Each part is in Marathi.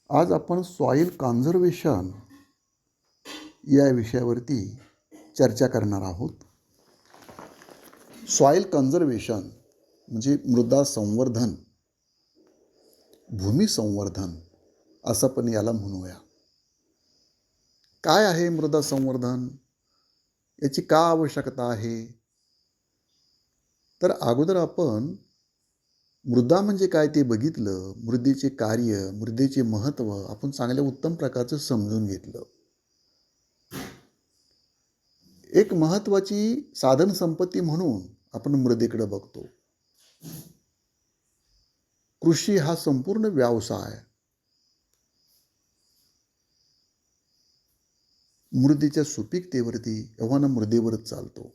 आज आपण सॉईल कॉन्झर्वेशन या विषयावरती चर्चा करणार आहोत. सॉईल कॉन्झर्वेशन म्हणजे मृदा संवर्धन, भूमी संवर्धन असं पण याला म्हणूया. काय आहे मृदा संवर्धन? याची का आवश्यकता आहे? तर अगोदर आपण मृदा म्हणजे काय ते बघितलं, मृदेचे कार्य, मृदेचे महत्त्व आपण चांगल्या उत्तम प्रकारचं समजून घेतलं. एक महत्त्वाची साधन संपत्ती म्हणून आपण मृदेकडे बघतो. कृषी हा संपूर्ण व्यवसाय मृदेच्या सुपीकतेवरती एव्हाना मृदेवरच चालतो.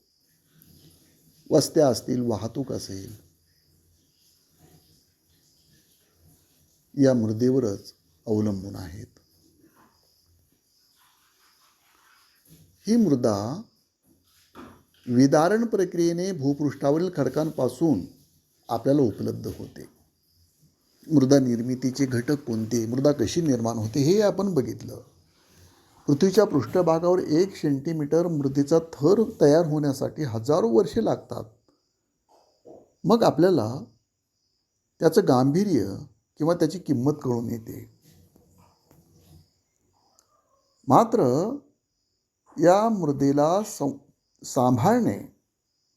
वस्त्या असतील, वाहतूक असेल, या मृदेवरच अवलंबून आहेत. ही मृदा विदारण प्रक्रियेने भूपृष्ठावरील खडकांपासून आपल्याला उपलब्ध होते. मृदा निर्मितीचे घटक कोणते, मृदा कशी निर्माण होते हे आपण बघितलं. पृथ्वीच्या पृष्ठभागावर 1 सेंटीमीटर मृदेचा थर तयार होण्यासाठी हजारो वर्षे लागतात. मग आपल्याला त्याचं गांभीर्य किंवा त्याची किंमत कळून येते. मात्र या मृदेला सांभाळणे,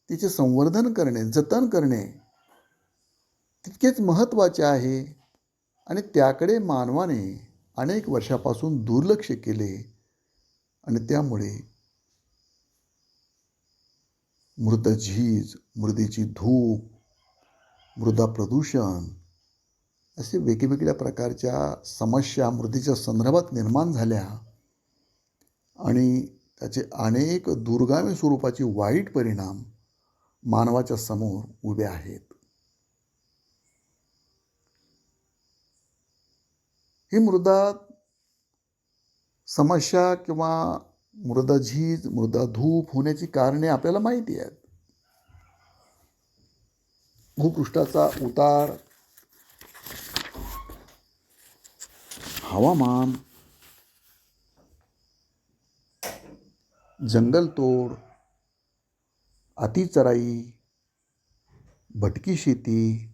तिचे संवर्धन करणे, जतन करणे तितकेच महत्त्वाचे आहे आणि त्याकडे मानवाने अनेक वर्षापासून दुर्लक्ष केले आणि त्यामुळे मृदझीज, मृदेची धूप, मृदा प्रदूषण असे वेगवेगळ्या प्रकारच्या समस्या मृदेच्या संदर्भात निर्माण झाल्या आणि त्याचे अनेक दूरगामी स्वरूपाचे वाईट परिणाम मानवाच्या समोर उभे आहेत. ही मृदा समस्या किंवा मृदझीज, मृदा धूप होण्याची कारणे आपल्याला माहिती आहेत. भूपृष्ठाचा उतार, हवामान, जंगलतोड, अतिचराई, भटकी शेती,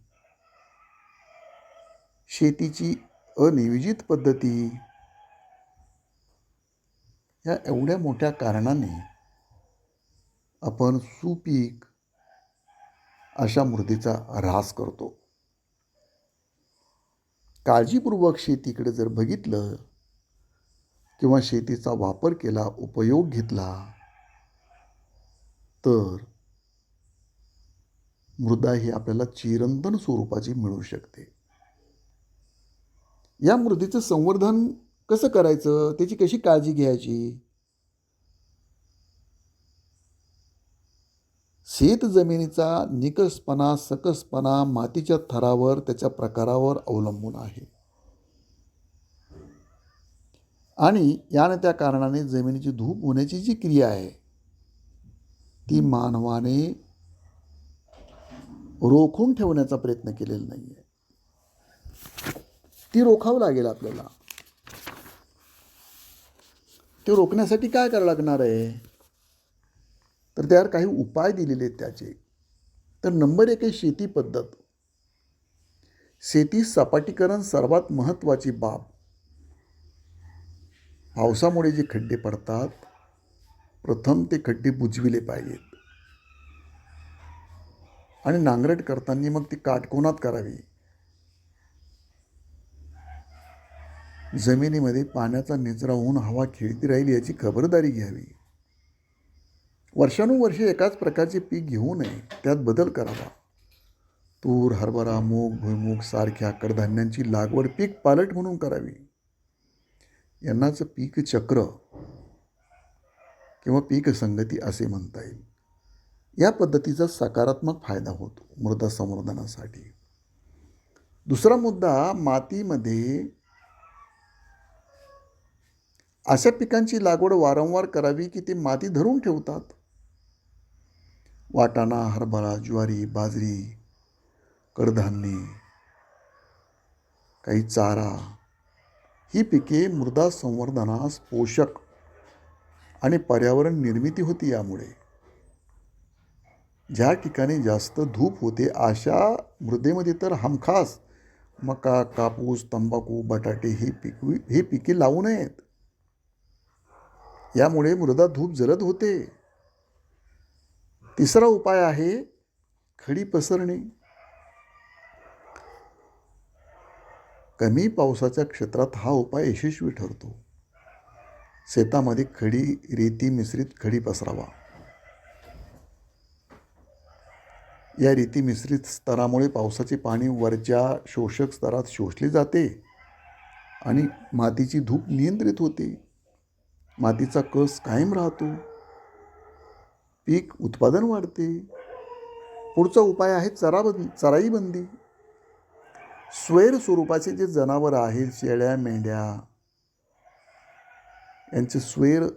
शेतीची अनियोजित पद्धती, या एवढ्या मोठ्या कारणाने आपण सुपीक अशा मृदेचा ऱ्हास करतो. काळजीपूर्वक शेतीकडे जर बघितलं किंवा शेतीचा वापर केला, उपयोग घेतला तर मृदा ही आपल्याला चिरंतन स्वरूपाची मिळू शकते. या मृदेचं संवर्धन कसं करायचं, त्याची कशी काळजी घ्यायची? शेत जमिनीचा निकसपणा, सकसपणा मातीच्या थरावर, त्याच्या प्रकारावर अवलंबून आहे आणि याने त्या कारणाने जमिनीची धूप होण्याची जी क्रिया आहे ती मानवाने रोखून ठेवण्याचा प्रयत्न केलेला नाही आहे. ती रोखावं लागेल आपल्याला. ते रोखण्यासाठी काय करावं लागणार आहे? तर त्यावर काही उपाय दिलेले आहेत त्याचे. तर नंबर 1 आहे शेती पद्धत. शेती सपाटीकरण सर्वात महत्त्वाची बाब. पावसामुळे जे खड्डे पडतात, प्रथम ते खड्डे बुजविले पाहिजेत आणि नांगरट करताना मग ती काटकोनात करावी. जमिनीमध्ये पाण्याचा निचरा होऊन हवा खेळती राहील याची खबरदारी घ्यावी. वर्षानुवर्षे एकाच प्रकारचे पीक घेऊ नये, त्यात बदल करावा. तूर, हरभरा, मूग, भुईमूग सारख्या कडधान्यांची लागवड पीक पालट म्हणून करावी. यांनाच पीक चक्र किंवा पीक संगती असे म्हणता येईल. या पद्धतीचा सकारात्मक फायदा होतो मृदा संवर्धनासाठी. दुसरा मुद्दा, मातीमध्ये अशा पिकांची लागवड वारंवार करावी की ते माती धरून ठेवतात. वाटाणा, हरभरा, ज्वारी, बाजरी, कडधान्ये, काही चारा ही पिके मृदा संवर्धनास पोषक आणि पर्यावरण निर्मिती होती. यामुळे ज्या ठिकाणी जास्त धूप होते अशा मृदेमध्ये तर हमखास मका, कापूस, तंबाखू, बटाटे ही पिके लावू नयेत. यामुळे मृदा धूप जलद होते. तिसरा उपाय आहे खडी पसरणे. कमी पावसाच्या क्षेत्रात हा उपाय यशस्वी ठरतो. शेतामध्ये खडी रेती मिश्रित खडी पसरावा. या रेती मिश्रित स्तरामुळे पावसाचे पाणी वरच्या शोषक स्तरात शोषले जाते आणि मातीची धूप नियंत्रित होते. मातीचा कस कायम राहतो. पीक उत्पादन वाढते. पुढचा उपाय आहे चराई बंदी. स्वैर स्वरूपाचे जे जनावर आहेत, शेळ्या, मेंढ्या, यांचे स्वैर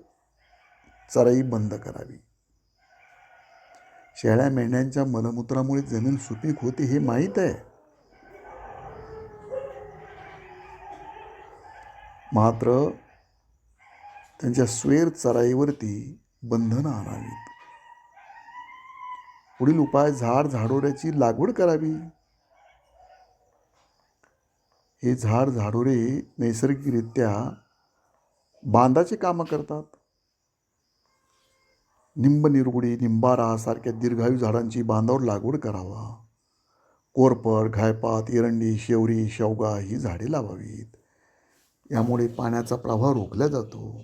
चराई बंद करावी. शेळ्या मेंढ्यांच्या मलमूत्रामुळे जमीन सुपीक होते हे माहीत आहे. मात्र त्यांच्या स्वैर चराईवरती बंधनं आणावीत. पुढील उपाय झाडोऱ्याची लागवड करावी. हे झाडोरे नैसर्गिकरित्या बांधाचे कामं करतात. निंब निरगुडी, निंबारा सारख्या दीर्घायू झाडांची बांधावर लागवड करावा. कोरफड, घायपात, एरंडी, शेवरी, शेवगा ही झाडे लावावीत. यामुळे पाण्याचा प्रवाह रोखला जातो.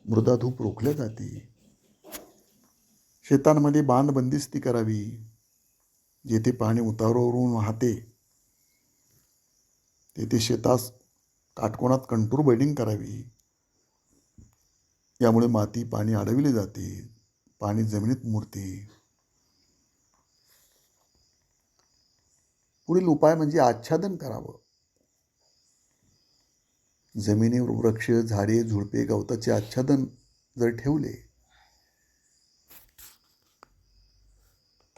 मृदाधूप रोखल्या जाते. शेतांमध्ये बांध बंदिस्ती करावी. जेथे पाणी उतारावरून वाहते तेथे शेतास काटकोनात कंटूर बेडिंग करावी. यामुळे माती पाणी अडविले जाते. पाणी जमिनीत मुरते. पुढील उपाय म्हणजे आच्छादन करावं. जमिनीवर वृक्ष, झाडे, झुडपे, गवताचे आच्छादन जर ठेवले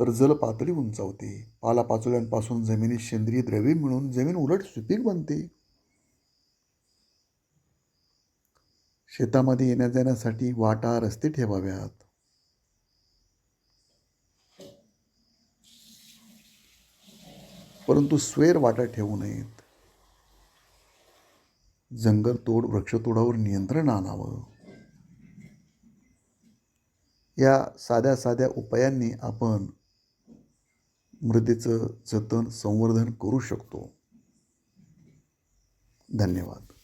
तर जलपातळी उंचावते. पालापाचोळ्यांपासून जमिनीत सेंद्रिय द्रव्ये मिळून जमीन उलट सुपीक बनते. शेतामध्ये येण्या जाण्यासाठी वाटा, रस्ते ठेवाव्यात. परंतु स्वैर वाटा ठेवू नयेत. जंगलतोड, वृक्षतोडावर नियंत्रण आणावं. या साध्या साध्या उपायांनी आपण मृदेचं जतन, संवर्धन करू शकतो. धन्यवाद.